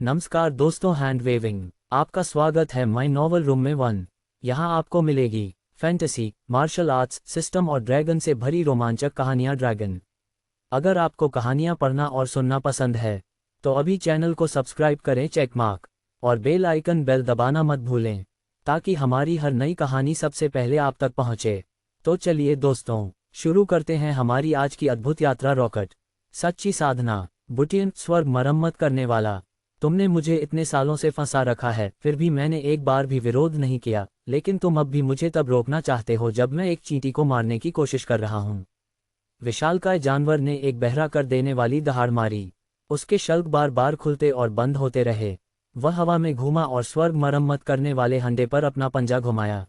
नमस्कार दोस्तों, hand waving आपका स्वागत है माई नॉवल रूम में वन। यहाँ आपको मिलेगी फैंटेसी, मार्शल आर्ट्स, सिस्टम और ड्रैगन से भरी रोमांचक कहानियाँ। ड्रैगन, अगर आपको कहानियाँ पढ़ना और सुनना पसंद है तो अभी चैनल को सब्सक्राइब करें, चेक मार्क और बेल आइकन बेल दबाना मत भूलें ताकि हमारी हर नई कहानी सबसे पहले आप तक पहुँचे। तो चलिए दोस्तों, शुरू करते हैं हमारी आज की अद्भुत यात्रा। रॉकेट, सच्ची साधना। बुटियन, स्वर्ग मरम्मत करने वाला। तुमने मुझे इतने सालों से फंसा रखा है, फिर भी मैंने एक बार भी विरोध नहीं किया, लेकिन तुम अब भी मुझे तब रोकना चाहते हो जब मैं एक चींटी को मारने की कोशिश कर रहा हूँ। विशालकाय जानवर ने एक बहरा कर देने वाली दहाड़ मारी। उसके शल्क बार बार खुलते और बंद होते रहे। वह हवा में घूमा और स्वर्ग मरम्मत करने वाले हंडे पर अपना पंजा घुमाया।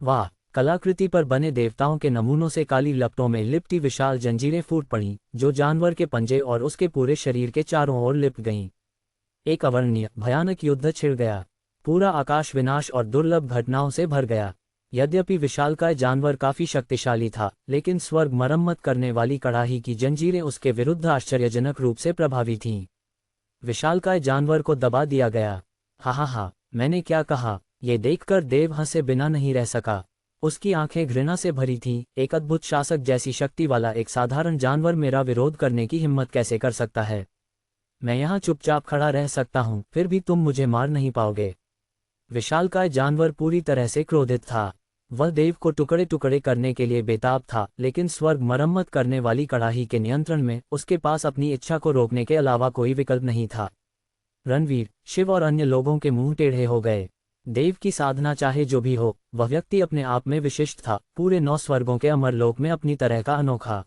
वाह! कलाकृति पर बने देवताओं के नमूनों से काली लपटों में लिपटी विशाल जंजीरें फूट पड़ीं, जो जानवर के पंजे और उसके पूरे शरीर के चारों ओर लिपट गईं। एक अवर्णनीय, भयानक युद्ध छिड़ गया। पूरा आकाश विनाश और दुर्लभ घटनाओं से भर गया। यद्यपि विशालकाय जानवर काफी शक्तिशाली था, लेकिन स्वर्ग मरम्मत करने वाली कड़ाही की जंजीरें उसके विरुद्ध आश्चर्यजनक रूप से प्रभावी थीं। विशालकाय जानवर को दबा दिया गया। हा, मैंने क्या कहा? ये देखकर देव हंसे बिना नहीं रह सका। उसकी आंखें घृणा से भरी थीं। एक अद्भुत शासक जैसी शक्ति वाला एक साधारण जानवर मेरा विरोध करने की हिम्मत कैसे कर सकता है? मैं यहाँ चुपचाप खड़ा रह सकता हूँ, फिर भी तुम मुझे मार नहीं पाओगे। विशालकाय जानवर पूरी तरह से क्रोधित था। वह देव को टुकड़े टुकड़े करने के लिए बेताब था, लेकिन स्वर्ग मरम्मत करने वाली कड़ाही के नियंत्रण में उसके पास अपनी इच्छा को रोकने के अलावा कोई विकल्प नहीं था। रणवीर, शिव और अन्य लोगों के मुंह टेढ़े हो गए। देव की साधना चाहे जो भी हो, वह व्यक्ति अपने आप में विशिष्ट था, पूरे 9 स्वर्गों के अमरलोक में अपनी तरह का अनोखा।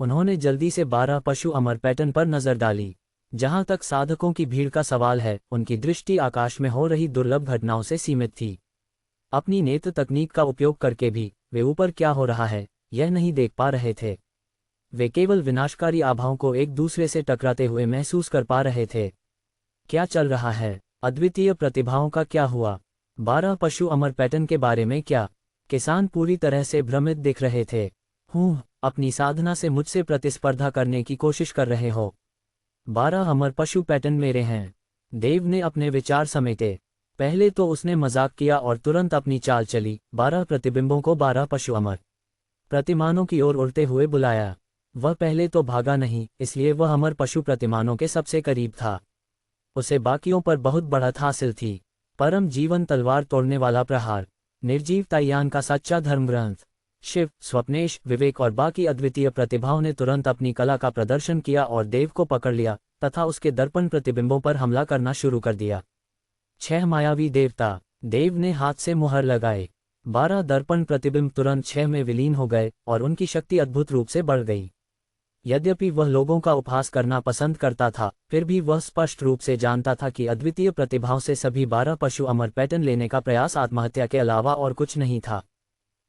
उन्होंने जल्दी से 12 पशु अमर पैटर्न पर नजर डाली। जहां तक साधकों की भीड़ का सवाल है, उनकी दृष्टि आकाश में हो रही दुर्लभ घटनाओं से सीमित थी। अपनी नेत्र तकनीक का उपयोग करके भी वे ऊपर क्या हो रहा है यह नहीं देख पा रहे थे। वे केवल विनाशकारी आभाओं को एक दूसरे से टकराते हुए महसूस कर पा रहे थे। क्या चल रहा है? अद्वितीय प्रतिभाओं का क्या हुआ? 12 पशु अमर पैटर्न के बारे में क्या? किसान पूरी तरह से भ्रमित दिख रहे थे। अपनी साधना से मुझसे प्रतिस्पर्धा करने की कोशिश कर रहे हो? 12 अमर पशु पैटर्न मेरे हैं। देव ने अपने विचार समेटे। पहले तो उसने मजाक किया और तुरंत अपनी चाल चली। 12 प्रतिबिंबों को 12 पशु अमर प्रतिमानों की ओर उड़ते हुए बुलाया। वह पहले तो भागा नहीं, इसलिए वह अमर पशु प्रतिमानों के सबसे करीब था। उसे बाकियों पर बहुत बढ़त हासिल थी। परम जीवन तलवार तोड़ने वाला प्रहार, निर्जीव ताइयान का सच्चा धर्म ग्रंथ। शिव, स्वप्नेश, विवेक और बाकी अद्वितीय प्रतिभाओं ने तुरंत अपनी कला का प्रदर्शन किया और देव को पकड़ लिया तथा उसके दर्पण प्रतिबिंबों पर हमला करना शुरू कर दिया। 6 मायावी देवता। देव ने हाथ से मुहर लगाए। 12 दर्पण प्रतिबिंब तुरंत 6 में विलीन हो गए और उनकी शक्ति अद्भुत रूप से बढ़ गई। यद्यपि वह लोगों का उपहास करना पसंद करता था, फिर भी वह स्पष्ट रूप से जानता था कि अद्वितीय प्रतिभाओं से सभी 12 पशु अमर पैटर्न लेने का प्रयास आत्महत्या के अलावा और कुछ नहीं था।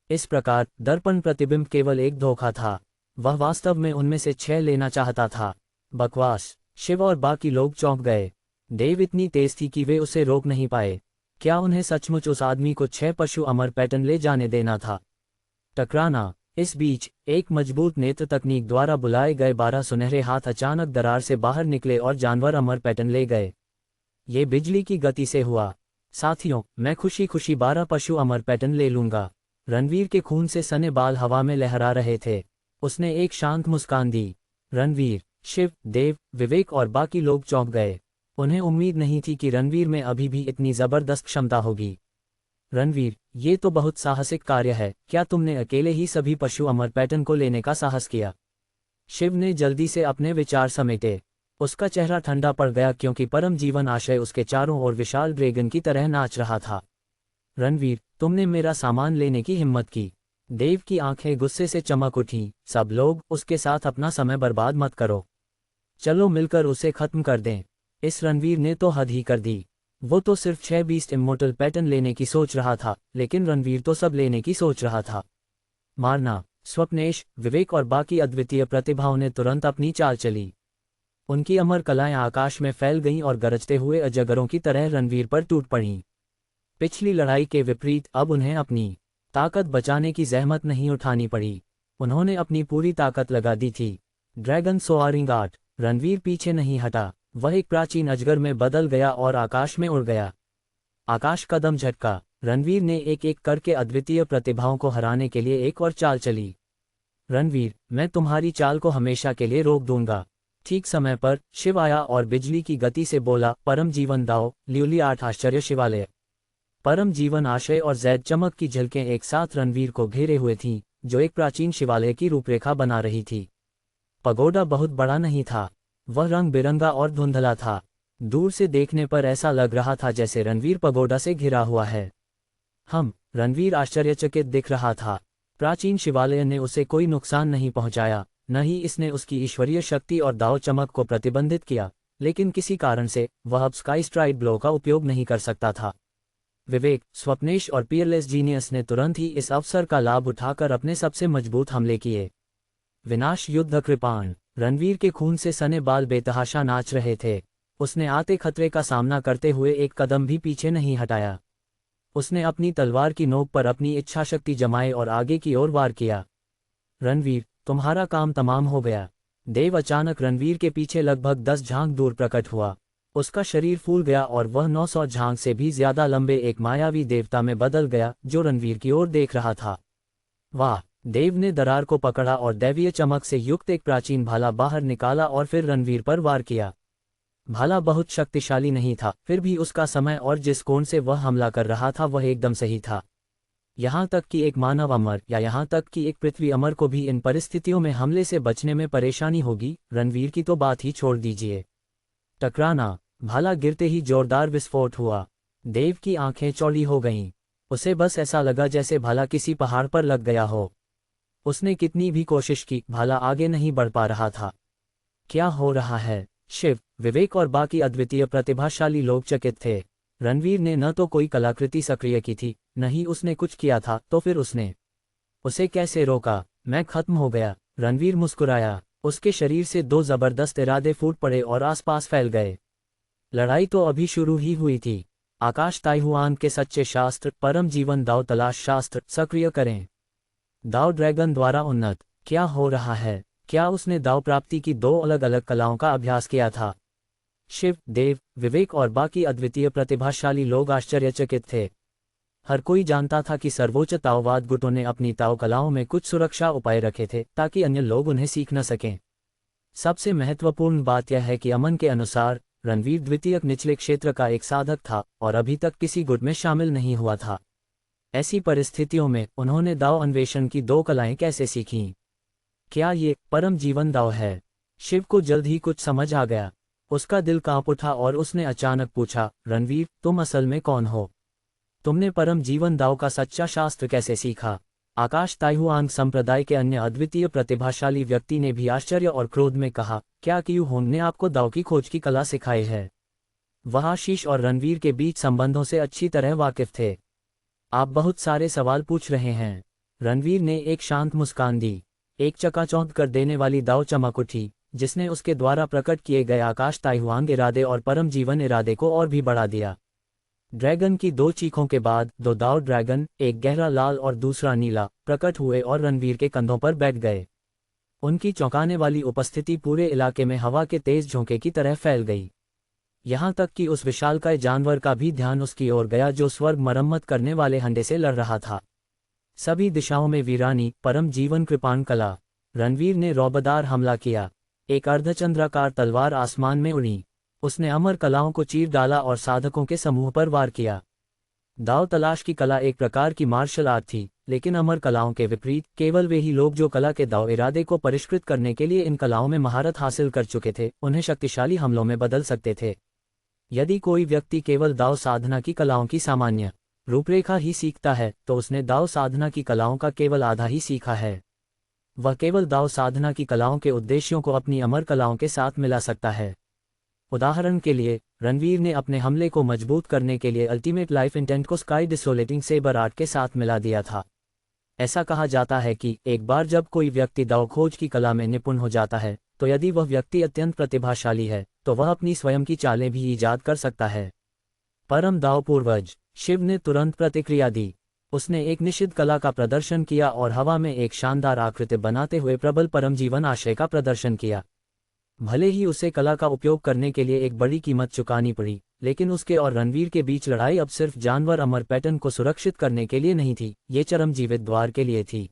इस प्रकार दर्पण प्रतिबिंब केवल एक धोखा था। वह वास्तव में उनमें से 6 लेना चाहता था। बकवास! शिव और बाकी लोग चौंक गए। देव इतनी तेज थी कि वे उसे रोक नहीं पाए। क्या उन्हें सचमुच उस आदमी को 6 पशु अमर पैटर्न ले जाने देना था? टकराना। इस बीच एक मजबूत नेत्र तकनीक द्वारा बुलाए गए 12 सुनहरे हाथ अचानक दरार से बाहर निकले और जानवर अमर पैटर्न ले गए। ये बिजली की गति से हुआ। साथियों, मैं खुशी खुशी 12 पशु अमर पैटर्न ले लूंगा। रणवीर के खून से सने बाल हवा में लहरा रहे थे। उसने एक शांत मुस्कान दी। रणवीर, शिव, देव, विवेक और बाकी लोग चौंक गए। उन्हें उम्मीद नहीं थी कि रणवीर में अभी भी इतनी जबरदस्त क्षमता होगी। रणवीर, ये तो बहुत साहसिक कार्य है। क्या तुमने अकेले ही सभी पशु अमर पैटर्न को लेने का साहस किया? शिव ने जल्दी से अपने विचार समेटे। उसका चेहरा ठंडा पड़ गया क्योंकि परम जीवन आशय उसके चारों ओर विशाल ड्रैगन की तरह नाच रहा था। रणवीर, तुमने मेरा सामान लेने की हिम्मत की। देव की आंखें गुस्से से चमक उठीं। सब लोग, उसके साथ अपना समय बर्बाद मत करो। चलो मिलकर उसे खत्म कर दें। इस रणवीर ने तो हद ही कर दी। वो तो सिर्फ 6 बीस्ट इमोर्टल पैटर्न लेने की सोच रहा था, लेकिन रणवीर तो सब लेने की सोच रहा था। मारना। स्वप्नेश, विवेक और बाकी अद्वितीय प्रतिभाओं ने तुरंत अपनी चाल चली। उनकी अमर कलाएं आकाश में फैल गईं और गरजते हुए अजगरों की तरह रणवीर पर टूट पड़ीं। पिछली लड़ाई के विपरीत अब उन्हें अपनी ताकत बचाने की जहमत नहीं उठानी पड़ी। उन्होंने अपनी पूरी ताकत लगा दी थी। Dragon सोआरिंग art. रणवीर पीछे नहीं हटा। वह एक प्राचीन अजगर में बदल गया और आकाश में उड़ गया। आकाश कदम झटका। रणवीर ने एक एक करके अद्वितीय प्रतिभाओं को हराने के लिए एक और चाल चली। रणवीर, मैं तुम्हारी चाल को हमेशा के लिए रोक दूंगा। ठीक समय पर शिव आया और बिजली की गति से बोला, परम जीवन दाओ, ल्यूली 8 आश्चर्य शिवालय। परम जीवन आशय और जैद चमक की झलकें एक साथ रणवीर को घेरे हुए थीं, जो एक प्राचीन शिवालय की रूपरेखा बना रही थी। पगोडा बहुत बड़ा नहीं था, वह रंग बिरंगा और धुंधला था। दूर से देखने पर ऐसा लग रहा था जैसे रणवीर पगोडा से घिरा हुआ है। रणवीर आश्चर्यचकित दिख रहा था। प्राचीन शिवालय ने उसे कोई नुकसान नहीं पहुंचाया, न ही इसने उसकी ईश्वरीय शक्ति और दाव चमक को प्रतिबंधित किया, लेकिन किसी कारण से वह अब स्काई स्ट्राइड ब्लो का उपयोग नहीं कर सकता था। विवेक, स्वप्नेश और पियरलेस जीनियस ने तुरंत ही इस अवसर का लाभ उठाकर अपने सबसे मजबूत हमले किए। विनाश युद्ध कृपाण। रणवीर के खून से सने बाल बेतहाशा नाच रहे थे। उसने आते खतरे का सामना करते हुए एक कदम भी पीछे नहीं हटाया। उसने अपनी तलवार की नोक पर अपनी इच्छाशक्ति जमाई और आगे की ओर वार किया। रणवीर, तुम्हारा काम तमाम हो गया। देव अचानक रणवीर के पीछे लगभग 10 झांक दूर प्रकट हुआ। उसका शरीर फूल गया और वह 900 झांक से भी ज्यादा लंबे एक मायावी देवता में बदल गया, जो रणवीर की ओर देख रहा था। वाह! देव ने दरार को पकड़ा और दैवीय चमक से युक्त एक प्राचीन भाला बाहर निकाला और फिर रणवीर पर वार किया। भाला बहुत शक्तिशाली नहीं था, फिर भी उसका समय और जिस कोण से वह हमला कर रहा था वह एकदम सही था। यहाँ तक कि एक मानव अमर या यहाँ तक कि एक पृथ्वी अमर को भी इन परिस्थितियों में हमले से बचने में परेशानी होगी, रणवीर की तो बात ही छोड़ दीजिए। टकराना। भाला गिरते ही जोरदार विस्फोट हुआ। देव की आंखें चौड़ी हो गईं। उसे बस ऐसा लगा जैसे भाला किसी पहाड़ पर लग गया हो। उसने कितनी भी कोशिश की, भाला आगे नहीं बढ़ पा रहा था। क्या हो रहा है? शिव, विवेक और बाकी अद्वितीय प्रतिभाशाली लोग चकित थे। रणवीर ने न तो कोई कलाकृति सक्रिय की थी, न ही उसने कुछ किया था, तो फिर उसने उसे कैसे रोका? मैं खत्म हो गया। रणवीर मुस्कुराया। उसके शरीर से 2 जबरदस्त इरादे फूट पड़े और आसपास फैल गए। लड़ाई तो अभी शुरू ही हुई थी। आकाश ताइहुआन के सच्चे शास्त्र, परम जीवन दाव तलाश शास्त्र सक्रिय करें। दाव ड्रैगन द्वारा उन्नत। क्या हो रहा है? क्या उसने दाव प्राप्ति की 2 अलग अलग कलाओं का अभ्यास किया था? शिव, देव, विवेक और बाकी अद्वितीय प्रतिभाशाली लोग आश्चर्यचकित थे। हर कोई जानता था कि सर्वोच्च ताओवाद गुटों ने अपनी ताओ कलाओं में कुछ सुरक्षा उपाय रखे थे ताकि अन्य लोग उन्हें सीख न सकें। सबसे महत्वपूर्ण बात यह है कि अमन के अनुसार रणवीर द्वितीयक निचले क्षेत्र का एक साधक था और अभी तक किसी गुट में शामिल नहीं हुआ था। ऐसी परिस्थितियों में उन्होंने दाव अन्वेषण की 2 कलाएं कैसे सीखीं? क्या ये परम जीवन दाव है? शिव को जल्द ही कुछ समझ आ गया। उसका दिल कांप उठा और उसने अचानक पूछा, रणवीर, तुम असल में कौन हो? तुमने परम जीवन दाव का सच्चा शास्त्र कैसे सीखा? आकाश ताइहुआंग संप्रदाय के अन्य अद्वितीय प्रतिभाशाली व्यक्ति ने भी आश्चर्य और क्रोध में कहा, क्या क्यू होंग ने आपको दाव की खोज की कला सिखाई है? वह आशीष और रणवीर के बीच संबंधों से अच्छी तरह वाकिफ थे। आप बहुत सारे सवाल पूछ रहे हैं। रणवीर ने एक शांत मुस्कान दी। एक चकाचौंध कर देने वाली दाव चमक उठी, जिसने उसके द्वारा प्रकट किए गए आकाश ताइहुआंग इरादे और परम जीवन इरादे को और भी बढ़ा दिया। ड्रैगन की 2 चीखों के बाद 2 दाव ड्रैगन, एक गहरा लाल और दूसरा नीला, प्रकट हुए और रणवीर के कंधों पर बैठ गए। उनकी चौंकाने वाली उपस्थिति पूरे इलाके में हवा के तेज झोंके की तरह फैल गई। यहाँ तक कि उस विशालकाय जानवर का भी ध्यान उसकी ओर गया जो स्वर्ग मरम्मत करने वाले हंडे से लड़ रहा था। सभी दिशाओं में वीरानी, परम जीवन कृपाण कला। रणवीर ने रौबदार हमला किया। एक अर्धचंद्राकार तलवार आसमान में उड़ी। उसने अमर कलाओं को चीर डाला और साधकों के समूह पर वार किया। दाव तलाश की कला एक प्रकार की मार्शल आर्ट थी, लेकिन अमर कलाओं के विपरीत केवल वे ही लोग जो कला के दाव इरादे को परिष्कृत करने के लिए इन कलाओं में महारत हासिल कर चुके थे, उन्हें शक्तिशाली हमलों में बदल सकते थे। यदि कोई व्यक्ति केवल दाव साधना की कलाओं की सामान्य रूपरेखा ही सीखता है, तो उसने दाव साधना की कलाओं का केवल आधा ही सीखा है। वह केवल दाव साधना की कलाओं के उद्देश्यों को अपनी अमर कलाओं के साथ मिला सकता है। उदाहरण के लिए, रणवीर ने अपने हमले को मजबूत करने के लिए अल्टीमेट लाइफ इंटेंट को स्काई डिसोलेटिंग सेबर आर्ट के साथ मिला दिया था। ऐसा कहा जाता है कि एक बार जब कोई व्यक्ति दाव खोज की कला में निपुण हो जाता है, तो यदि वह व्यक्ति अत्यंत प्रतिभाशाली है, तो वह अपनी स्वयं की चालें भी ईजाद कर सकता है। परम दाव पूर्वज। शिव ने तुरंत प्रतिक्रिया दी। उसने एक निषिद्ध कला का प्रदर्शन किया और हवा में एक शानदार आकृति बनाते हुए प्रबल परम जीवन आशय का प्रदर्शन किया। भले ही उसे कला का उपयोग करने के लिए एक बड़ी कीमत चुकानी पड़ी, लेकिन उसके और रणवीर के बीच लड़ाई अब सिर्फ जानवर अमर पैटर्न को सुरक्षित करने के लिए नहीं थी, ये चरम जीवित द्वार के लिए थी।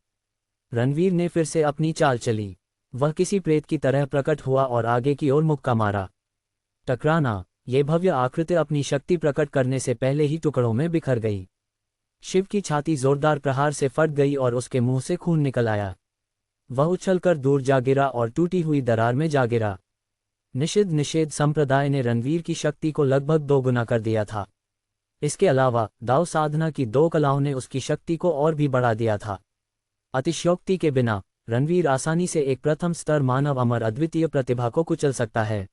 रणवीर ने फिर से अपनी चाल चली। वह किसी प्रेत की तरह प्रकट हुआ और आगे की ओर मुक्का मारा। टकराना। ये भव्य आकृति अपनी शक्ति प्रकट करने से पहले ही टुकड़ों में बिखर गई। शिव की छाती जोरदार प्रहार से फट गई और उसके मुंह से खून निकल आया। वह उछलकर दूर जा गिरा और टूटी हुई दरार में जा गिरा। निषेध संप्रदाय ने रणवीर की शक्ति को लगभग दोगुना कर दिया था। इसके अलावा दाव साधना की 2 कलाओं ने उसकी शक्ति को और भी बढ़ा दिया था। अतिशयोक्ति के बिना रणवीर आसानी से एक प्रथम स्तर मानव अमर अद्वितीय प्रतिभा को कुचल सकता है।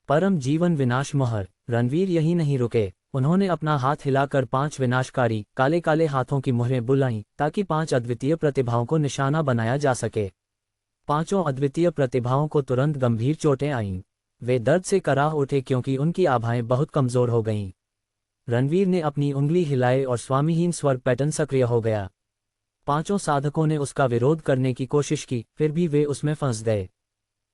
परम जीवन विनाश मोहर। रणवीर यही नहीं रुके, उन्होंने अपना हाथ हिलाकर 5 विनाशकारी काले काले हाथों की मुहरें बुलाईं ताकि 5 अद्वितीय प्रतिभाओं को निशाना बनाया जा सके। 5 अद्वितीय प्रतिभाओं को तुरंत गंभीर चोटें आईं। वे दर्द से कराह उठे क्योंकि उनकी आभाएं बहुत कमजोर हो गईं। रणवीर ने अपनी उंगली हिलाई और स्वामीहीन स्वर्ग पैटर्न सक्रिय हो गया। 5 साधकों ने उसका विरोध करने की कोशिश की, फिर भी वे उसमें फंस गए।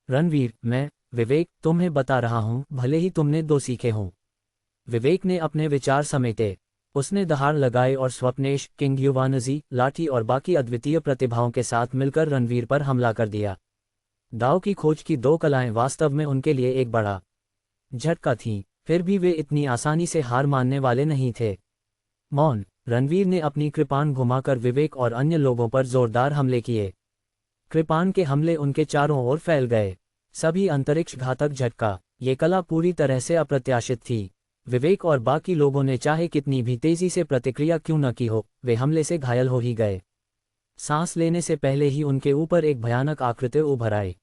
रणवीर, मैं विवेक तुम्हें बता रहा हूं, भले ही तुमने 2 सीखे हों। विवेक ने अपने विचार समेटे। उसने दहाड़ लगाए और स्वप्नेश, किंग युवानजी, लाठी और बाकी अद्वितीय प्रतिभाओं के साथ मिलकर रणवीर पर हमला कर दिया। दाव की खोज की 2 कलाएं वास्तव में उनके लिए एक बड़ा झटका थीं, फिर भी वे इतनी आसानी से हार मानने वाले नहीं थे। मौन। रणवीर ने अपनी कृपाण घुमाकर विवेक और अन्य लोगों पर जोरदार हमले किए। कृपाण के हमले उनके चारों ओर फैल गए। सभी अंतरिक्ष घातक झटका। ये कला पूरी तरह से अप्रत्याशित थी। विवेक और बाकी लोगों ने चाहे कितनी भी तेजी से प्रतिक्रिया क्यों न की हो, वे हमले से घायल हो ही गए। सांस लेने से पहले ही उनके ऊपर एक भयानक आकृति उभर आई।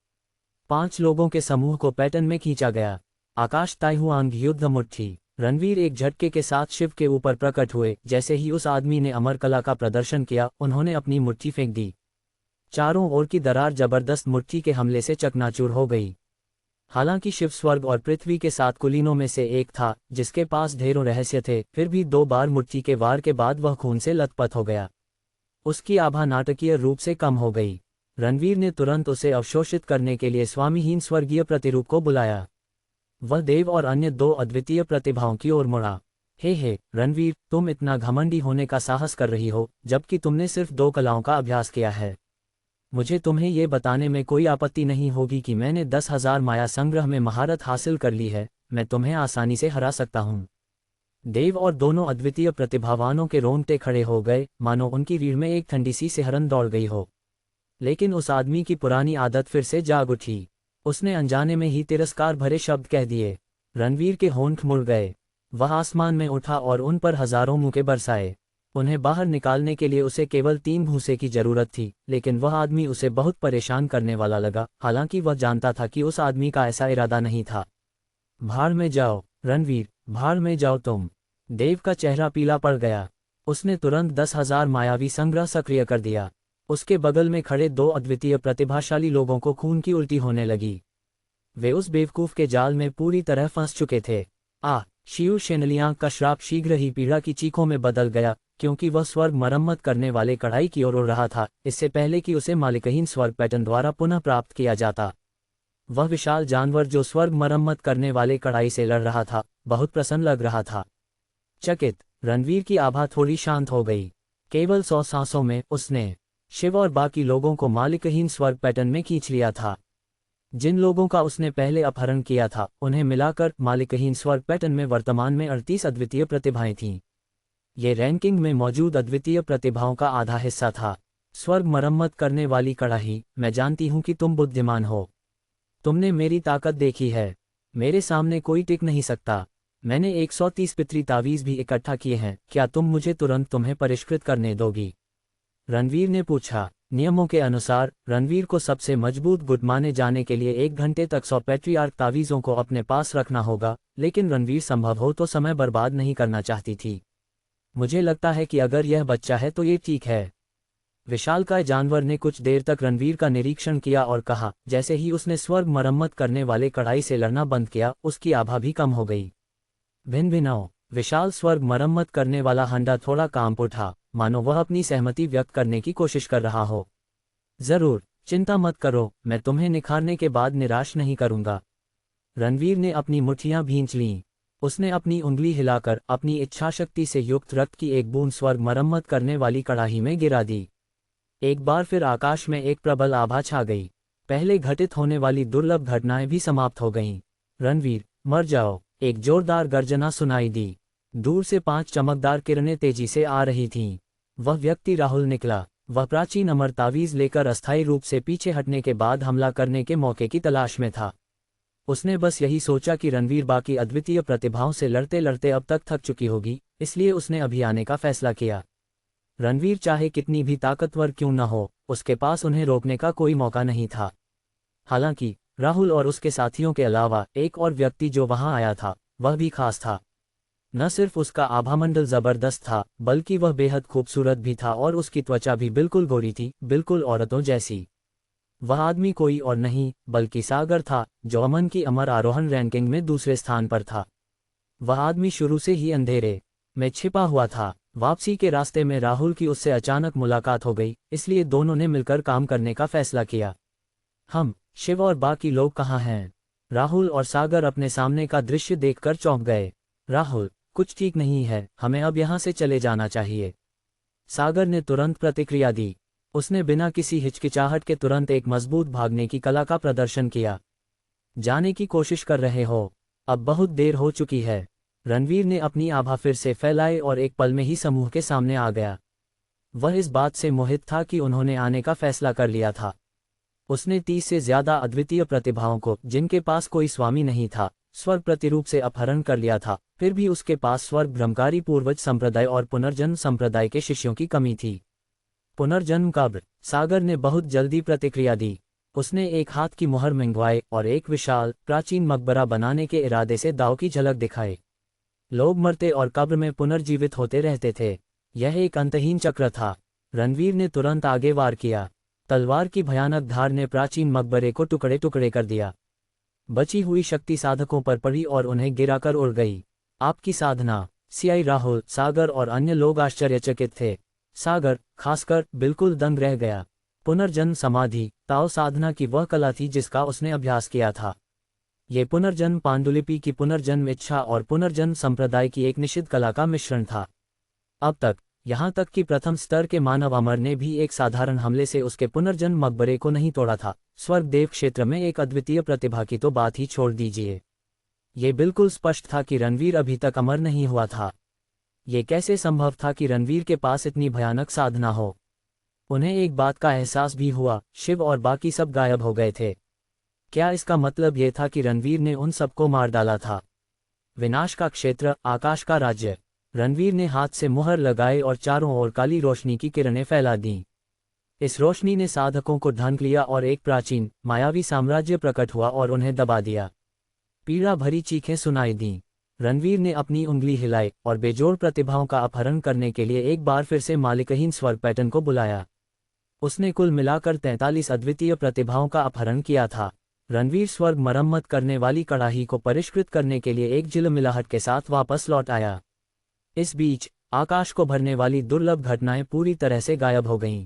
5 लोगों के समूह को पैटर्न में खींचा गया। आकाश ताइहुआंग युद्ध मुट्ठी। रणवीर एक झटके के साथ शिव के ऊपर प्रकट हुए। जैसे ही उस आदमी ने अमर कला का प्रदर्शन किया, उन्होंने अपनी मुट्ठी फेंक दी। चारों ओर की दरार जबरदस्त मुट्ठी के हमले से चकनाचूर हो गई। हालांकि शिव स्वर्ग और पृथ्वी के 7 कुलीनों में से एक था जिसके पास ढेरों रहस्य थे, फिर भी 2 बार मुट्ठी के वार के बाद वह खून से लथपथ हो गया। उसकी आभा नाटकीय रूप से कम हो गई। रणवीर ने तुरंत उसे अवशोषित करने के लिए स्वामीहीन स्वर्गीय प्रतिरूप को बुलाया। वह देव और अन्य 2 अद्वितीय प्रतिभाओं की ओर मुड़ा। हे रणवीर, तुम इतना घमंडी होने का साहस कर रही हो जबकि तुमने सिर्फ 2 कलाओं का अभ्यास किया है। मुझे तुम्हें ये बताने में कोई आपत्ति नहीं होगी कि मैंने 10,000 माया संग्रह में महारत हासिल कर ली है। मैं तुम्हें आसानी से हरा सकता हूँ। देव और दोनों अद्वितीय प्रतिभावानों के रोंगटे खड़े हो गए, मानो उनकी रीढ़ में एक ठंडी सी सिहरन दौड़ गई हो। लेकिन उस आदमी की पुरानी आदत फिर से जाग उठी। उसने अनजाने में ही तिरस्कार भरे शब्द कह दिए। रणवीर के होंठ मुड़ गए। वह आसमान में उठा और उन पर हजारों मुक्के बरसाए। उन्हें बाहर निकालने के लिए उसे केवल 3 भूसे की जरूरत थी, लेकिन वह आदमी उसे बहुत परेशान करने वाला लगा। हालांकि वह जानता था कि उस आदमी का ऐसा इरादा नहीं था। भाड़ में जाओ रणवीर, भाड़ में जाओ तुम। देव का चेहरा पीला पड़ गया। उसने तुरंत 10,000 मायावी संग्रह सक्रिय कर दिया। उसके बगल में खड़े 2 अद्वितीय प्रतिभाशाली लोगों को खून की उल्टी होने लगी। वे उस बेवकूफ के जाल में पूरी तरह फंस चुके थे। शिव शेनलियांग का श्राप शीघ्र ही पीड़ा की चीखों में बदल गया, क्योंकि वह स्वर्ग मरम्मत करने वाले कढ़ाई की ओर उड़ रहा था, इससे पहले कि उसे मालिकहीन स्वर्ग पैटर्न द्वारा पुनः प्राप्त किया जाता। वह विशाल जानवर जो स्वर्ग मरम्मत करने वाले कढ़ाई से लड़ रहा था, बहुत प्रसन्न लग रहा था। चकित रणवीर की आभा थोड़ी शांत हो गई। केवल 100 सांसों में उसने शिव और बाकी लोगों को मालिकहीन स्वर्ग पैटर्न में खींच लिया था। जिन लोगों का उसने पहले अपहरण किया था, उन्हें मिलाकर मालिकहीन स्वर्ग पैटर्न में वर्तमान में 38 अद्वितीय प्रतिभाएं थीं। ये रैंकिंग में मौजूद अद्वितीय प्रतिभाओं का आधा हिस्सा था। स्वर्ग मरम्मत करने वाली कड़ाही, मैं जानती हूं कि तुम बुद्धिमान हो। तुमने मेरी ताकत देखी है। मेरे सामने कोई टिक नहीं सकता। मैंने 130 पितरी तावीज़ भी इकट्ठा किए हैं। क्या तुम मुझे तुरंत तुम्हें परिष्कृत करने दोगी? रणवीर ने पूछा। नियमों के अनुसार रणवीर को सबसे मजबूत गुट माने जाने के लिए 1 घंटे तक 100 पैट्रियार्क तावीज़ों को अपने पास रखना होगा, लेकिन रणवीर संभव हो तो समय बर्बाद नहीं करना चाहती थी। मुझे लगता है कि अगर यह बच्चा है तो ये ठीक है। विशालकाय जानवर ने कुछ देर तक रणवीर का निरीक्षण किया और कहा। जैसे ही उसने स्वर्ग मरम्मत करने वाले कड़ाई से लड़ना बंद किया, उसकी आभा भी कम हो गई। भिन्न विशाल स्वर्ग मरम्मत करने वाला हंडा थोड़ा कांप उठा, मानो वह अपनी सहमति व्यक्त करने की कोशिश कर रहा हो। जरूर, चिंता मत करो, मैं तुम्हें निखारने के बाद निराश नहीं करूंगा। रणवीर ने अपनी मुट्ठियां भींच लीं। उसने अपनी उंगली हिलाकर अपनी इच्छाशक्ति से युक्त रक्त की एक बूंद स्वर्ग मरम्मत करने वाली कड़ाही में गिरा दी। एक बार फिर आकाश में एक प्रबल आभा छा गई। पहले घटित होने वाली दुर्लभ घटनाएं भी समाप्त हो गईं। रणवीर, मर जाओ! एक जोरदार गर्जना सुनाई दी। दूर से 5 चमकदार किरणें तेजी से आ रही थीं। वह व्यक्ति राहुल निकला। वह प्राचीन अमर तावीज लेकर अस्थायी रूप से पीछे हटने के बाद हमला करने के मौके की तलाश में था। उसने बस यही सोचा कि रणवीर बाकी अद्वितीय प्रतिभाओं से लड़ते लड़ते अब तक थक चुकी होगी, इसलिए उसने अभी आने का फैसला किया। रणवीर चाहे कितनी भी ताकतवर क्यों न हो, उसके पास उन्हें रोकने का कोई मौका नहीं था। हालांकि राहुल और उसके साथियों के अलावा एक और व्यक्ति जो वहां आया था, वह भी खास था। न सिर्फ उसका आभामंडल जबरदस्त था, बल्कि वह बेहद खूबसूरत भी था और उसकी त्वचा भी बिल्कुल गोरी थी, बिल्कुल औरतों जैसी। वह आदमी कोई और नहीं बल्कि सागर था, जो अमन की अमर आरोहण रैंकिंग में दूसरे स्थान पर था। वह आदमी शुरू से ही अंधेरे में छिपा हुआ था। वापसी के रास्ते में राहुल की उससे अचानक मुलाकात हो गई, इसलिए दोनों ने मिलकर काम करने का फैसला किया। हम, शिव और बाकी लोग कहाँ हैं? राहुल और सागर अपने सामने का दृश्य देखकर चौंक गए। राहुल, कुछ ठीक नहीं है, हमें अब यहाँ से चले जाना चाहिए। सागर ने तुरंत प्रतिक्रिया दी। उसने बिना किसी हिचकिचाहट के तुरंत एक मजबूत भागने की कला का प्रदर्शन किया। जाने की कोशिश कर रहे हो? अब बहुत देर हो चुकी है। रणवीर ने अपनी आभा फिर से फैलाई और एक पल में ही समूह के सामने आ गया। वह इस बात से मोहित था कि उन्होंने आने का फैसला कर लिया था। उसने 30 से ज्यादा अद्वितीय प्रतिभाओं को, जिनके पास कोई स्वामी नहीं था, स्वर्ग प्रतिरूप से अपहरण कर लिया था। फिर भी उसके पास स्वर्ग ब्रह्मकारी पूर्वज संप्रदाय और पुनर्जन्म संप्रदाय के शिष्यों की कमी थी। पुनर्जन्म कब्र? सागर ने बहुत जल्दी प्रतिक्रिया दी। उसने एक हाथ की मुहर मंगवाई और एक विशाल प्राचीन मकबरा बनाने के इरादे से दाव की झलक दिखाई। लोग मरते और कब्र में पुनर्जीवित होते रहते थे। यह एक अंतहीन चक्र था। रणवीर ने तुरंत आगे वार किया। तलवार की भयानक धार ने प्राचीन मकबरे को टुकड़े टुकड़े कर दिया। बची हुई शक्ति साधकों पर पड़ी और उन्हें गिराकर उड़ गई। आपकी साधना? सीआई राहुल, सागर और अन्य लोग आश्चर्यचकित थे। सागर, खासकर, बिल्कुल दंग रह गया। पुनर्जन्म समाधि, ताओ साधना की वह कला थी जिसका उसने अभ्यास किया था। ये पुनर्जन्म पांडुलिपि की पुनर्जन्म इच्छा और पुनर्जन्म संप्रदाय की एक निषिद्ध कला का मिश्रण था। अब तक, यहाँ तक कि प्रथम स्तर के मानव अमर ने भी एक साधारण हमले से उसके पुनर्जन्म मकबरे को नहीं तोड़ा था। स्वर्ग देव क्षेत्र में एक अद्वितीय प्रतिभा की तो बात ही छोड़ दीजिए। ये बिल्कुल स्पष्ट था कि रणवीर अभी तक अमर नहीं हुआ था। ये कैसे संभव था कि रणवीर के पास इतनी भयानक साधना हो? उन्हें एक बात का एहसास भी हुआ, शिव और बाकी सब गायब हो गए थे। क्या इसका मतलब ये था कि रणवीर ने उन सबको मार डाला था? विनाश का क्षेत्र, आकाश का राज्य। रणवीर ने हाथ से मुहर लगाए और चारों ओर काली रोशनी की किरणें फैला दीं। इस रोशनी ने साधकों को ढांक लिया और एक प्राचीन, मायावी साम्राज्य प्रकट हुआ और उन्हें दबा दिया। पीड़ा भरी चीखें सुनाई दीं। रणवीर ने अपनी उंगली हिलाई और बेजोड़ प्रतिभाओं का अपहरण करने के लिए एक बार फिर से मालिकहीन स्वर्ग पैटर्न को बुलाया। उसने कुल मिलाकर 43 अद्वितीय प्रतिभाओं का अपहरण किया था। रणवीर स्वर्ग मरम्मत करने वाली कड़ाही को परिष्कृत करने के लिए एक झिलमिलाहट के साथ वापस लौट आया। इस बीच, आकाश को भरने वाली दुर्लभ घटनाएं पूरी तरह से गायब हो गईं।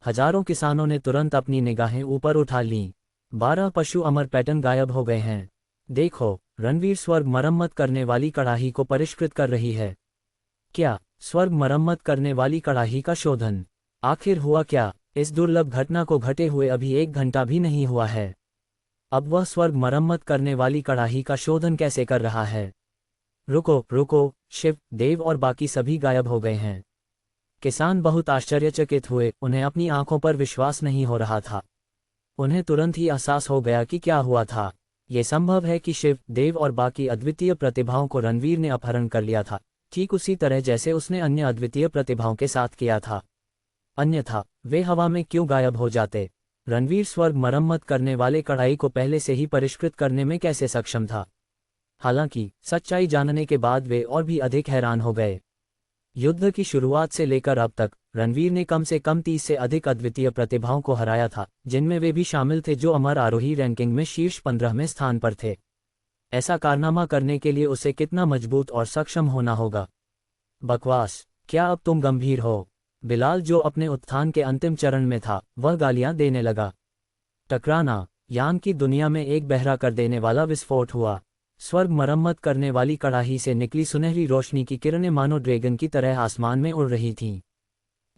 हजारों किसानों ने तुरंत अपनी निगाहें ऊपर उठा लीं। 12 पशु अमर पैटर्न गायब हो गए हैं। देखो, रणवीर स्वर्ग मरम्मत करने वाली कड़ाही को परिष्कृत कर रही है। क्या? स्वर्ग मरम्मत करने वाली कड़ाही का शोधन? आखिर हुआ क्या? इस दुर्लभ घटना को घटे हुए अभी 1 घंटा भी नहीं हुआ है। अब वह स्वर्ग मरम्मत करने वाली कड़ाही का शोधन कैसे कर रहा है? रुको रुको, शिव, देव और बाकी सभी गायब हो गए हैं। किसान बहुत आश्चर्यचकित हुए, उन्हें अपनी आंखों पर विश्वास नहीं हो रहा था। उन्हें तुरंत ही एहसास हो गया कि क्या हुआ था। ये संभव है कि शिव, देव और बाकी अद्वितीय प्रतिभाओं को रणवीर ने अपहरण कर लिया था, ठीक उसी तरह जैसे उसने अन्य अद्वितीय प्रतिभाओं के साथ किया था। अन्यथा वे हवा में क्यों गायब हो जाते? रणवीर स्वर्ग मरम्मत करने वाले कड़ाई को पहले से ही परिष्कृत करने में कैसे सक्षम था? हालांकि सच्चाई जानने के बाद वे और भी अधिक हैरान हो गए। युद्ध की शुरुआत से लेकर अब तक रणवीर ने कम से कम 30 से अधिक अद्वितीय प्रतिभाओं को हराया था, जिनमें वे भी शामिल थे जो अमर आरोही रैंकिंग में शीर्ष 15वें स्थान पर थे। ऐसा कारनामा करने के लिए उसे कितना मजबूत और सक्षम होना होगा? बकवास! क्या अब तुम गंभीर हो? बिलाल, जो अपने उत्थान के अंतिम चरण में था, वह गालियां देने लगा। टकराना। यान की दुनिया में एक बहरा कर देने वाला विस्फोट हुआ। स्वर्ग मरम्मत करने वाली कड़ाही से निकली सुनहरी रोशनी की किरणें मानो ड्रैगन की तरह आसमान में उड़ रही थीं।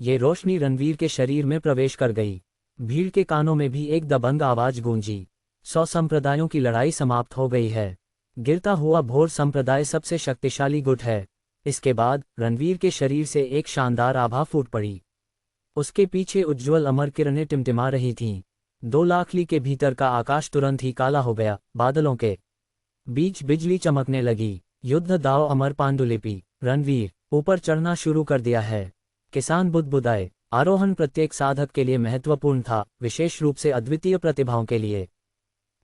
ये रोशनी रणवीर के शरीर में प्रवेश कर गई। भीड़ के कानों में भी एक दबंग आवाज गूंजी। 100 संप्रदायों की लड़ाई समाप्त हो गई है। गिरता हुआ भोर संप्रदाय सबसे शक्तिशाली गुट है। इसके बाद रणवीर के शरीर से एक शानदार आभा फूट पड़ी। उसके पीछे उज्ज्वल अमर किरणें टिमटिमा रही थीं। 2 लाख ली के भीतर का आकाश तुरंत ही काला हो गया। बादलों के बीच बिजली चमकने लगी। युद्ध दाव अमर पांडुलिपि। रणवीर, ऊपर चढ़ना शुरू कर दिया है। किसान बुदबुदाए। आरोहण प्रत्येक साधक के लिए महत्वपूर्ण था, विशेष रूप से अद्वितीय प्रतिभाओं के लिए।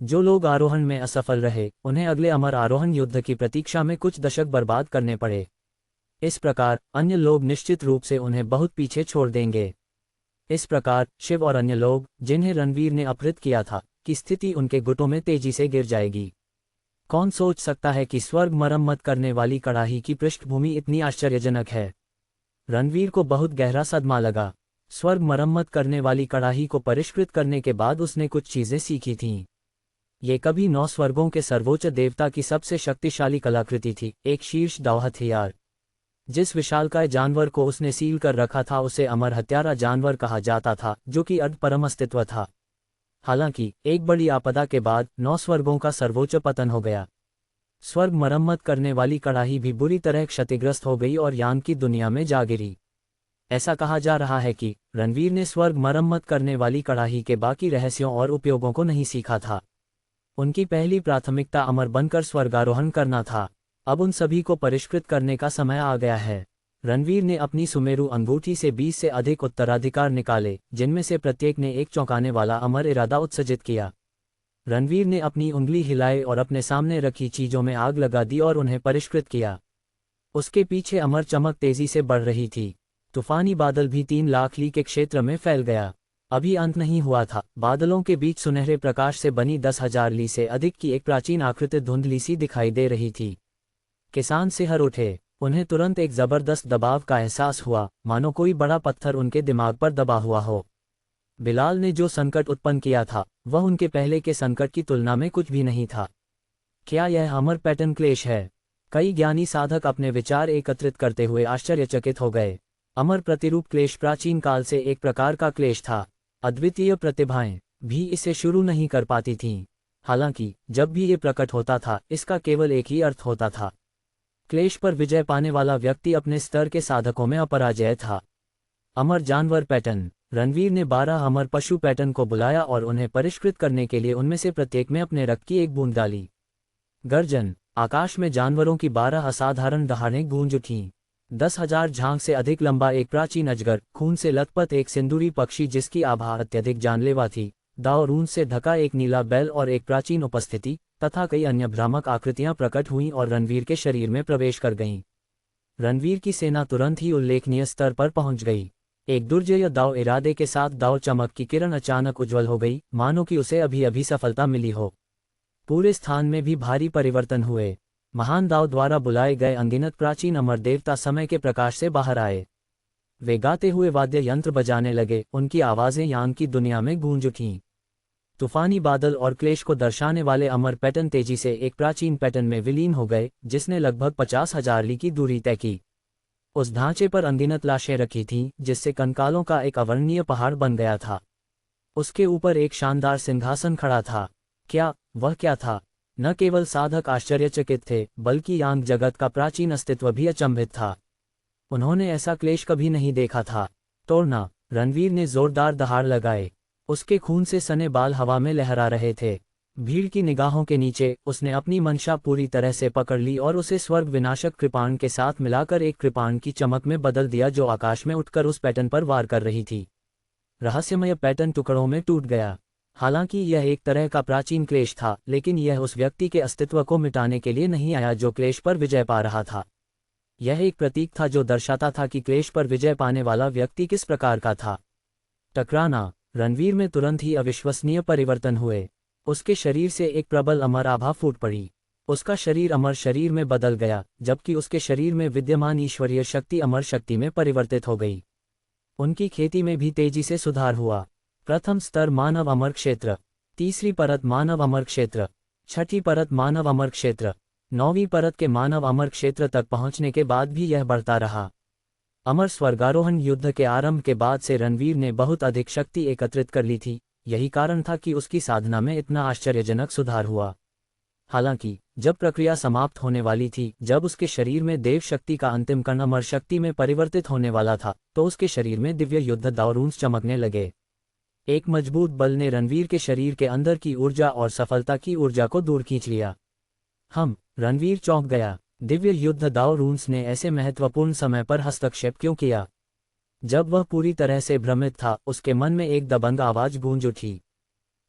जो लोग आरोहण में असफल रहे, उन्हें अगले अमर आरोहण युद्ध की प्रतीक्षा में कुछ दशक बर्बाद करने पड़े। इस प्रकार अन्य लोग निश्चित रूप से उन्हें बहुत पीछे छोड़ देंगे। इस प्रकार शिव और अन्य लोग, जिन्हें रणवीर ने अपहृत किया था, की स्थिति उनके गुटों में तेजी से गिर जाएगी। कौन सोच सकता है कि स्वर्ग मरम्मत करने वाली कड़ाही की पृष्ठभूमि इतनी आश्चर्यजनक है। रणवीर को बहुत गहरा सदमा लगा। स्वर्ग मरम्मत करने वाली कड़ाही को परिष्कृत करने के बाद उसने कुछ चीजें सीखी थीं। ये कभी 9 स्वर्गों के सर्वोच्च देवता की सबसे शक्तिशाली कलाकृति थी, एक शीर्ष दाव हथियार। जिस विशालकाय जानवर को उसने सील कर रखा था उसे अमर हत्यारा जानवर कहा जाता था, जो कि अर्ध परम अस्तित्व था। हालांकि एक बड़ी आपदा के बाद 9 स्वर्गों का सर्वोच्च पतन हो गया। स्वर्ग मरम्मत करने वाली कड़ाही भी बुरी तरह क्षतिग्रस्त हो गई और यान की दुनिया में जा गिरी। ऐसा कहा जा रहा है कि रणवीर ने स्वर्ग मरम्मत करने वाली कड़ाही के बाकी रहस्यों और उपयोगों को नहीं सीखा था। उनकी पहली प्राथमिकता अमर बनकर स्वर्गारोहण करना था। अब उन सभी को परिष्कृत करने का समय आ गया है। रणवीर ने अपनी सुमेरु अंगूठी से 20 से अधिक उत्तराधिकार निकाले, जिनमें से प्रत्येक ने एक चौंकाने वाला अमर इरादा उत्सर्जित किया। रणवीर ने अपनी उंगली हिलाई और अपने सामने रखी चीजों में आग लगा दी और उन्हें परिष्कृत किया। उसके पीछे अमर चमक तेजी से बढ़ रही थी। तूफानी बादल भी 3 लाख ली के क्षेत्र में फैल गया। अभी अंत नहीं हुआ था। बादलों के बीच सुनहरे प्रकाश से बनी 10,000 ली से अधिक की एक प्राचीन आकृति धुंधली सी दिखाई दे रही थी। किसान सिहर उठे। उन्हें तुरंत एक जबरदस्त दबाव का एहसास हुआ, मानो कोई बड़ा पत्थर उनके दिमाग पर दबा हुआ हो। बिलाल ने जो संकट उत्पन्न किया था, वह उनके पहले के संकट की तुलना में कुछ भी नहीं था। क्या यह अमर पैटर्न क्लेश है? कई ज्ञानी साधक अपने विचार एकत्रित करते हुए आश्चर्यचकित हो गए। अमर प्रतिरूप क्लेश प्राचीन काल से एक प्रकार का क्लेश था। अद्वितीय प्रतिभाएं भी इसे शुरू नहीं कर पाती थीं। हालांकि जब भी ये प्रकट होता था, इसका केवल एक ही अर्थ होता था। क्लेश पर विजय पाने वाला व्यक्ति अपने स्तर के साधकों में अपराजय था। अमर जानवर पैटर्न। रणवीर ने 12 अमर पशु पैटर्न को बुलाया और उन्हें परिष्कृत करने के लिए उनमें से प्रत्येक में अपने रक्त की एक बूंद डाली। गर्जन। आकाश में जानवरों की 12 असाधारण दहाड़ें गूंज उठीं। 10,000 झांग से अधिक लंबा एक प्राचीन अजगर, खून से लथपथ एक सिंदूरी पक्षी जिसकी आभा अत्यधिक जानलेवा थी, दाव और ऊन से ढका एक नीला बैल और एक प्राचीन उपस्थिति, तथा कई अन्य भ्रामक आकृतियां प्रकट हुईं और रणवीर के शरीर में प्रवेश कर गईं। रणवीर की सेना तुरंत ही उल्लेखनीय स्तर पर पहुंच गई। एक दुर्जय दाव इरादे के साथ दाव चमक की किरण अचानक उज्ज्वल हो गई, मानो कि उसे अभी अभी सफलता मिली हो। पूरे स्थान में भी भारी परिवर्तन हुए। महान दाव द्वारा बुलाए गए अनगिनत प्राचीन अमर देवता समय के प्रकाश से बाहर आए। वे गाते हुए वाद्य यंत्र बजाने लगे, उनकी आवाजें यान की दुनिया में गूंज उठीं। तूफानी बादल और क्लेश को दर्शाने वाले अमर पैटर्न तेजी से एक प्राचीन पैटर्न में विलीन हो गए, जिसने लगभग 50,000 ली की दूरी तय की। उस ढांचे पर अनगिनत लाशें रखी थीं, जिससे कंकालों का एक अवर्णनीय पहाड़ बन गया था। उसके ऊपर एक शानदार सिंहासन खड़ा था। वह क्या था? न केवल साधक आश्चर्यचकित थे, बल्कि यांग जगत का प्राचीन अस्तित्व भी अचंभित था। उन्होंने ऐसा क्लेश कभी नहीं देखा था। तोड़ना। रणवीर ने जोरदार दहाड़ लगाए। उसके खून से सने बाल हवा में लहरा रहे थे। भीड़ की निगाहों के नीचे उसने अपनी मंशा पूरी तरह से पकड़ ली और उसे स्वर्ग विनाशक कृपाण के साथ मिलाकर एक कृपाण की चमक में बदल दिया, जो आकाश में उठकर उस पैटर्न पर वार कर रही थी। रहस्यमय पैटर्न टुकड़ों में टूट गया। हालांकि यह एक तरह का प्राचीन क्लेश था, लेकिन यह उस व्यक्ति के अस्तित्व को मिटाने के लिए नहीं आया जो क्लेश पर विजय पा रहा था। यह एक प्रतीक था जो दर्शाता था कि क्लेश पर विजय पाने वाला व्यक्ति किस प्रकार का था। टकराना। रणवीर में तुरंत ही अविश्वसनीय परिवर्तन हुए। उसके शरीर से एक प्रबल अमर आभा फूट पड़ी। उसका शरीर अमर शरीर में बदल गया, जबकि उसके शरीर में विद्यमान ईश्वरीय शक्ति अमर शक्ति में परिवर्तित हो गई। उनकी खेती में भी तेजी से सुधार हुआ। प्रथम स्तर मानव अमर क्षेत्र, तीसरी परत मानव अमर क्षेत्र, छठी परत मानव अमर क्षेत्र, नौवीं परत के मानव अमर क्षेत्र तक पहुंचने के बाद भी यह बढ़ता रहा। अमर स्वर्गारोहण युद्ध के आरंभ के बाद से रणवीर ने बहुत अधिक शक्ति एकत्रित कर ली थी। यही कारण था कि उसकी साधना में इतना आश्चर्यजनक सुधार हुआ। हालांकि जब प्रक्रिया समाप्त होने वाली थी, जब उसके शरीर में देव शक्ति का अंतिम कण अमर शक्ति में परिवर्तित होने वाला था, तो उसके शरीर में दिव्य युद्ध दावरून्स चमकने लगे। एक मजबूत बल ने रणवीर के शरीर के अंदर की ऊर्जा और सफलता की ऊर्जा को दूर खींच लिया। रणवीर चौंक गया। दिव्य युद्ध दावरून्स ने ऐसे महत्वपूर्ण समय पर हस्तक्षेप क्यों किया? जब वह पूरी तरह से भ्रमित था, उसके मन में एक दबंग आवाज गूंज उठी।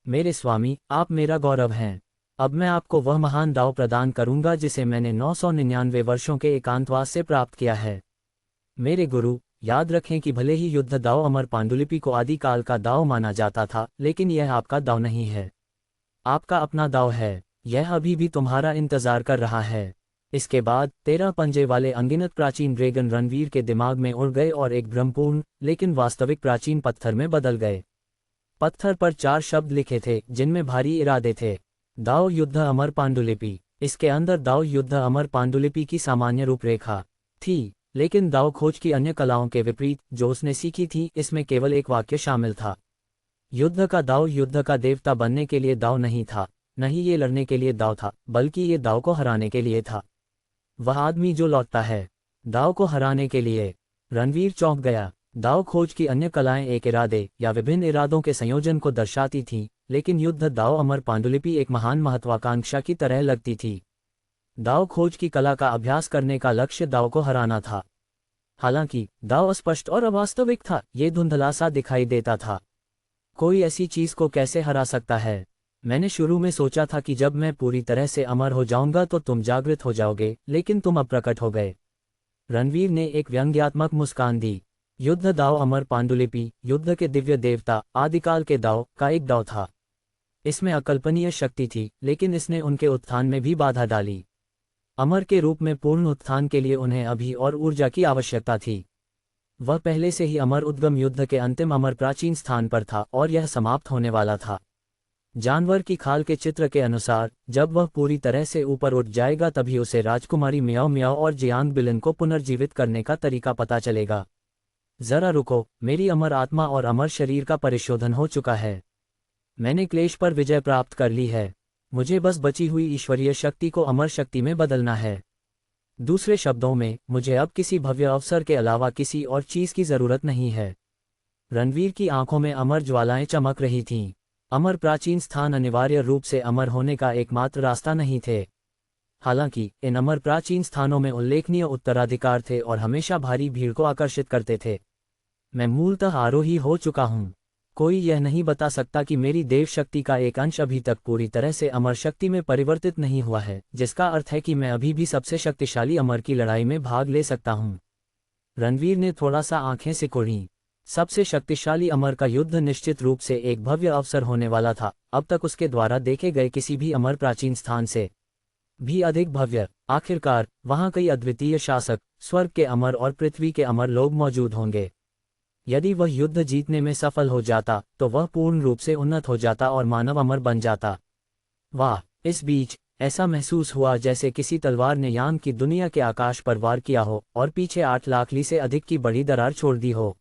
मेरे स्वामी, आप मेरा गौरव हैं। अब मैं आपको वह महान दाव प्रदान करूंगा जिसे मैंने 999 वर्षों के एकांतवास से प्राप्त किया है। मेरे गुरु, याद रखें कि भले ही युद्ध दाव अमर पांडुलिपि को आदिकाल का दाव माना जाता था, लेकिन यह आपका दाव नहीं है। आपका अपना दाव है। यह अभी भी तुम्हारा इंतजार कर रहा है। इसके बाद 13 पंजे वाले अनगिनत प्राचीन ड्रैगन रणवीर के दिमाग में उड़ गए और एक भ्रमपूर्ण लेकिन वास्तविक प्राचीन पत्थर में बदल गए। पत्थर पर 4 शब्द लिखे थे जिनमें भारी इरादे थे। दाव युद्ध अमर पांडुलिपि। इसके अंदर दाव युद्ध अमर पांडुलिपि की सामान्य रूपरेखा थी, लेकिन दाव खोज की अन्य कलाओं के विपरीत जो उसने सीखी थी, इसमें केवल एक वाक्य शामिल था। युद्ध का दाव युद्ध का देवता बनने के लिए दाव नहीं था, नहीं ये लड़ने के लिए दाव था, बल्कि ये दाव को हराने के लिए था। वह आदमी जो लौटता है दाव को हराने के लिए। रणवीर चौंक गया। दाव खोज की अन्य कलाएं एक इरादे या विभिन्न इरादों के संयोजन को दर्शाती थीं, लेकिन युद्ध दाव अमर पांडुलिपि एक महान महत्वाकांक्षा की तरह लगती थी। दाव खोज की कला का अभ्यास करने का लक्ष्य दाव को हराना था। हालांकि दाव अस्पष्ट और अवास्तविक था, ये धुंधला सा दिखाई देता था। कोई ऐसी चीज को कैसे हरा सकता है? मैंने शुरू में सोचा था कि जब मैं पूरी तरह से अमर हो जाऊंगा तो तुम जागृत हो जाओगे, लेकिन तुम अब प्रकट हो गए। रणवीर ने एक व्यंग्यात्मक मुस्कान दी। युद्ध दाव अमर पांडुलिपि युद्ध के दिव्य देवता आदिकाल के दाव का एक दाव था। इसमें अकल्पनीय शक्ति थी, लेकिन इसने उनके उत्थान में भी बाधा डाली। अमर के रूप में पूर्ण उत्थान के लिए उन्हें अभी और ऊर्जा की आवश्यकता थी। वह पहले से ही अमर उद्गम युद्ध के अंतिम अमर प्राचीन स्थान पर था और यह समाप्त होने वाला था। जानवर की खाल के चित्र के अनुसार जब वह पूरी तरह से ऊपर उठ जाएगा तभी उसे राजकुमारी म्याओ म्याओ और जियांग बिलिन को पुनर्जीवित करने का तरीका पता चलेगा। जरा रुको, मेरी अमर आत्मा और अमर शरीर का परिशोधन हो चुका है। मैंने क्लेश पर विजय प्राप्त कर ली है। मुझे बस बची हुई ईश्वरीय शक्ति को अमर शक्ति में बदलना है। दूसरे शब्दों में, मुझे अब किसी भव्य अवसर के अलावा किसी और चीज की जरूरत नहीं है। रणवीर की आंखों में अमर ज्वालाएं चमक रही थीं। अमर प्राचीन स्थान अनिवार्य रूप से अमर होने का एकमात्र रास्ता नहीं थे। हालांकि इन अमर प्राचीन स्थानों में उल्लेखनीय उत्तराधिकार थे और हमेशा भारी भीड़ को आकर्षित करते थे। मैं मूलतः आरोही हो चुका हूं। कोई यह नहीं बता सकता कि मेरी देव शक्ति का एक अंश अभी तक पूरी तरह से अमर शक्ति में परिवर्तित नहीं हुआ है, जिसका अर्थ है कि मैं अभी भी सबसे शक्तिशाली अमर की लड़ाई में भाग ले सकता हूं। रणवीर ने थोड़ा सा आंखें सिकुड़ीं। सबसे शक्तिशाली अमर का युद्ध निश्चित रूप से एक भव्य अवसर होने वाला था, अब तक उसके द्वारा देखे गए किसी भी अमर प्राचीन स्थान से भी अधिक भव्य। आखिरकार वहां कई अद्वितीय शासक, स्वर्ग के अमर और पृथ्वी के अमर लोग मौजूद होंगे। यदि वह युद्ध जीतने में सफल हो जाता तो वह पूर्ण रूप से उन्नत हो जाता और मानव अमर बन जाता। वाह! इस बीच ऐसा महसूस हुआ जैसे किसी तलवार ने यान की दुनिया के आकाश पर वार किया हो और पीछे 8 लाख ली से अधिक की बड़ी दरार छोड़ दी हो।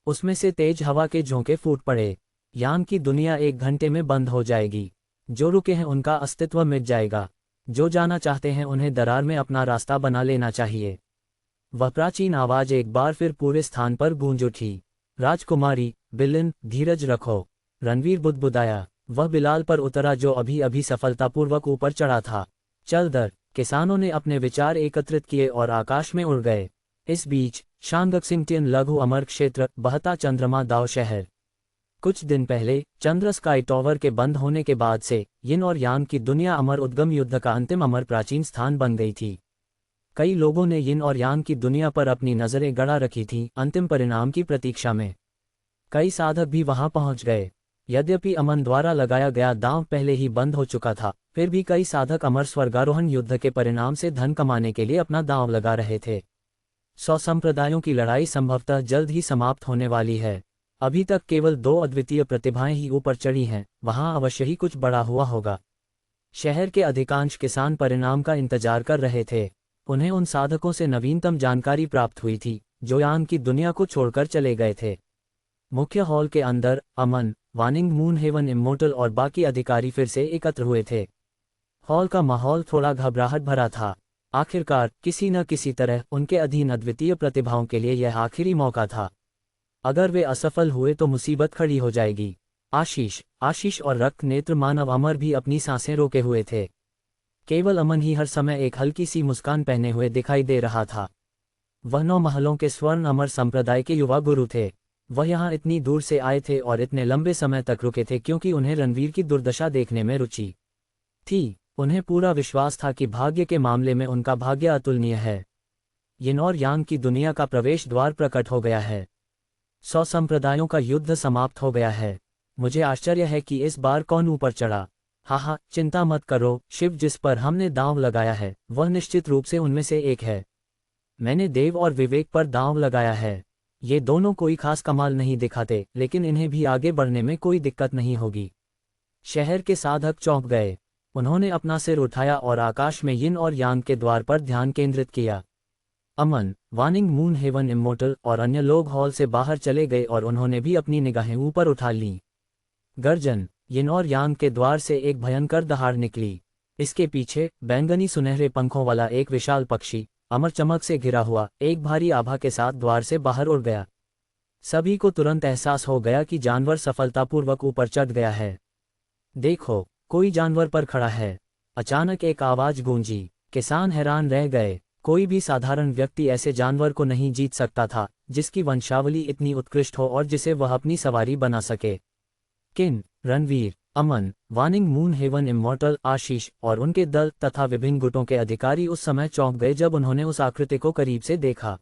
उसमें से तेज हवा के झोंके फूट पड़े। यान की दुनिया 1 घंटे में बंद हो जाएगी। जो रुके हैं उनका अस्तित्व मिट जाएगा। जो जाना चाहते हैं उन्हें दरार में अपना रास्ता बना लेना चाहिए। वह प्राचीन आवाज एक बार फिर पूरे स्थान पर गूंज उठी। राजकुमारी बिलिन, धीरज रखो। रणवीर बुदबुदाया। वह बिलाल पर उतरा जो अभी अभी सफलतापूर्वक ऊपर चढ़ा था। चल दर। किसानों ने अपने विचार एकत्रित किए और आकाश में उड़ गए। इस बीच शांगक्सिंगटियन लघु अमर क्षेत्र, बहता चंद्रमा दाव शहर। कुछ दिन पहले चंद्र स्काई टॉवर के बंद होने के बाद से यिन और यांग की दुनिया अमर उद्गम युद्ध का अंतिम अमर प्राचीन स्थान बन गई थी। कई लोगों ने यिन और यांग की दुनिया पर अपनी नजरें गड़ा रखी थीं, अंतिम परिणाम की प्रतीक्षा में। कई साधक भी वहां पहुंच गए। यद्यपि अमन द्वारा लगाया गया दांव पहले ही बंद हो चुका था, फिर भी कई साधक अमर स्वर्गारोहण युद्ध के परिणाम से धन कमाने के लिए अपना दांव लगा रहे थे। 100 संप्रदायों की लड़ाई संभवतः जल्द ही समाप्त होने वाली है। अभी तक केवल 2 अद्वितीय प्रतिभाएं ही ऊपर चढ़ी हैं, वहां अवश्य ही कुछ बड़ा हुआ होगा। शहर के अधिकांश किसान परिणाम का इंतजार कर रहे थे। उन्हें उन साधकों से नवीनतम जानकारी प्राप्त हुई थी जो यान की दुनिया को छोड़कर चले गए थे। मुख्य हॉल के अंदर अमन, वानिंग, मूनहेवन, इम्मोर्टल और बाकी अधिकारी फिर से एकत्र हुए थे। हॉल का माहौल थोड़ा घबराहट भरा था। आखिरकार किसी न किसी तरह उनके अधीन अद्वितीय प्रतिभाओं के लिए यह आखिरी मौका था। अगर वे असफल हुए तो मुसीबत खड़ी हो जाएगी। आशीष और रक्त नेत्र मानव अमर भी अपनी सांसें रोके हुए थे। केवल अमन ही हर समय एक हल्की सी मुस्कान पहने हुए दिखाई दे रहा था। वह 9 महलों के स्वर्ण अमर संप्रदाय के युवा गुरु थे। वह यहाँ इतनी दूर से आए थे और इतने लंबे समय तक रुके थे क्योंकि उन्हें रणवीर की दुर्दशा देखने में रुचि थी। उन्हें पूरा विश्वास था कि भाग्य के मामले में उनका भाग्य अतुलनीय है। यिन और यांग की दुनिया का प्रवेश द्वार प्रकट हो गया है। 100 संप्रदायों का युद्ध समाप्त हो गया है। मुझे आश्चर्य है कि इस बार कौन ऊपर चढ़ा। हाँ, चिंता मत करो, शिव जिस पर हमने दांव लगाया है वह निश्चित रूप से उनमें से एक है। मैंने देव और विवेक पर दांव लगाया है। ये दोनों कोई खास कमाल नहीं दिखाते, लेकिन इन्हें भी आगे बढ़ने में कोई दिक्कत नहीं होगी। शहर के साधक चौंक गए। उन्होंने अपना सिर उठाया और आकाश में यिन और यांग के द्वार पर ध्यान केंद्रित किया। अमन, वानिंग, मूनहेवन, इम्मोर्टल और अन्य लोग हॉल से बाहर चले गए और उन्होंने भी अपनी निगाहें ऊपर उठा लीं। गर्जन, यिन और यांग के द्वार से एक भयंकर दहाड़ निकली। इसके पीछे बैंगनी सुनहरे पंखों वाला एक विशाल पक्षी, अमर चमक से घिरा हुआ, एक भारी आभा के साथ द्वार से बाहर उड़ गया। सभी को तुरंत एहसास हो गया कि जानवर सफलतापूर्वक ऊपर चढ़ गया है। देखो, कोई जानवर पर खड़ा है। अचानक एक आवाज गूंजी। किसान हैरान रह गए। कोई भी साधारण व्यक्ति ऐसे जानवर को नहीं जीत सकता था जिसकी वंशावली इतनी उत्कृष्ट हो और जिसे वह अपनी सवारी बना सके। किन, रणवीर, अमन, वानिंग, मूनहेवन, इम्मॉर्टल, आशीष और उनके दल तथा विभिन्न गुटों के अधिकारी उस समय चौंक गए जब उन्होंने उस आकृति को करीब से देखा।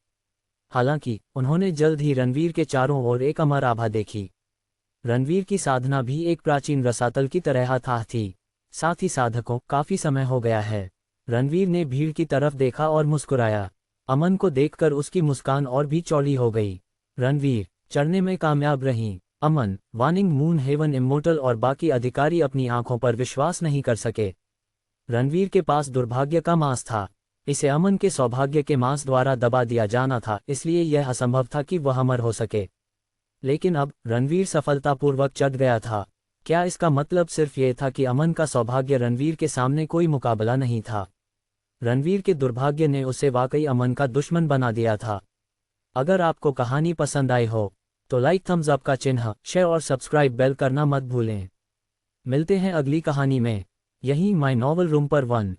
हालांकि उन्होंने जल्द ही रणवीर के चारों ओर एक अमर आभा देखी। रणवीर की साधना भी एक प्राचीन रसातल की तरह अथाह थी। साथ ही साधकों, काफी समय हो गया है। रणवीर ने भीड़ की तरफ देखा और मुस्कुराया। अमन को देखकर उसकी मुस्कान और भी चौड़ी हो गई। रणवीर, चढ़ने में कामयाब रहीं। अमन, वानिंग, मूनहेवन, इम्मोर्टल और बाकी अधिकारी अपनी आंखों पर विश्वास नहीं कर सके। रणवीर के पास दुर्भाग्य का मांस था। इसे अमन के सौभाग्य के मांस द्वारा दबा दिया जाना था, इसलिए यह असंभव था कि वह अमर हो सके। लेकिन अब रणवीर सफलतापूर्वक चढ़ गया था। क्या इसका मतलब सिर्फ ये था कि अमन का सौभाग्य रणवीर के सामने कोई मुकाबला नहीं था? रणवीर के दुर्भाग्य ने उसे वाकई अमन का दुश्मन बना दिया था। अगर आपको कहानी पसंद आई हो तो लाइक, थम्स अप का चिन्ह, शेयर और सब्सक्राइब बेल करना मत भूलें। मिलते हैं अगली कहानी में, यहीं माय नॉवल रूम पर 1।